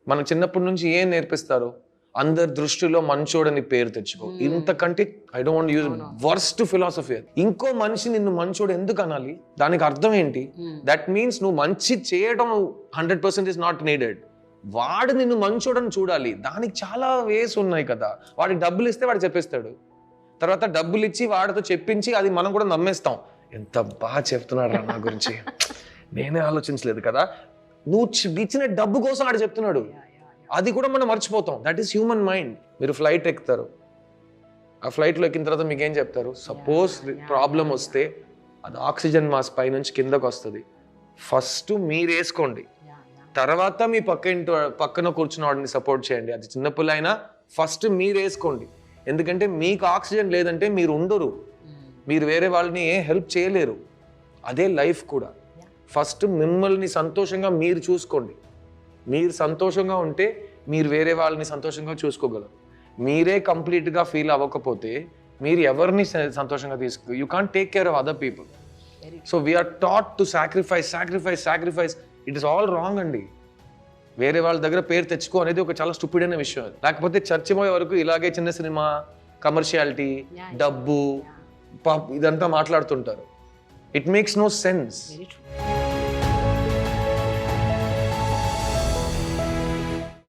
మన చిన్నప్పటి నుంచి ఏం నేర్పిస్తారు? అందరి దృష్టిలో మంచోడని పేరు తెచ్చుకో. ఇంతకంటే I don't want use worst philosophy. ఇంకో మనిషి నిన్ను మంచోడు ఎందుకు అనాలి? దానికి అర్థం ఏంటి? దట్ మీన్స్ నువ్వు మంచి చేయడం 100% ఇస్ నాట్ నీడెడ్. వాడు నిన్ను మంచోడని చూడాలి. దానికి చాలా వేస్ ఉన్నాయి కదా. వాడికి డబ్బులు ఇస్తే వాడు చెప్పేస్తాడు. తర్వాత డబ్బులు ఇచ్చి వాడితో చెప్పించి అది మనం కూడా నమ్మేస్తాం. ఎంత బాగా చెప్తున్నాడు రా నా గురించి, నేనే ఆలోచించలేదు కదా. నువ్వు ఇచ్చిన డబ్బు కోసం వాడు చెప్తున్నాడు. అది కూడా మనం మర్చిపోతాం. That is human mind. మీరు ఫ్లైట్ ఎక్కుతారు, ఆ ఫ్లైట్లో ఎక్కిన తర్వాత మీకు ఏం చెప్తారు? సపోజ్ ప్రాబ్లం వస్తే అది ఆక్సిజన్ మాస్క్ పై నుంచి కిందకు వస్తుంది. ఫస్ట్ మీరు వేసుకోండి, తర్వాత మీ పక్కన కూర్చున్న వాడిని సపోర్ట్ చేయండి. అది చిన్నపిల్ల అయినా ఫస్ట్ మీరు వేసుకోండి. ఎందుకంటే మీకు ఆక్సిజన్ లేదంటే మీరు ఉండరు, మీరు వేరే వాళ్ళని హెల్ప్ చేయలేరు. అదే లైఫ్ కూడా. ఫస్ట్ మిమ్మల్ని సంతోషంగా మీరు చూసుకోండి. మీరు సంతోషంగా ఉంటే మీరు వేరే వాళ్ళని సంతోషంగా చూసుకోగలరు. మీరే కంప్లీట్గా ఫీల్ అవ్వకపోతే మీరు ఎవరిని సంతోషంగా you can't take care of other people. So we're taught to sacrifice. It is all wrong అండి. వేరే వాళ్ళ దగ్గర పేరు తెచ్చుకో అనేది ఒక చాలా స్టూపిడ్ అయిన విషయం. లేకపోతే చర్చ పోయే వరకు ఇలాగే చిన్న సినిమా, కమర్షియాలిటీ, డబ్బు, ఇదంతా మాట్లాడుతుంటారు. It makes no sense.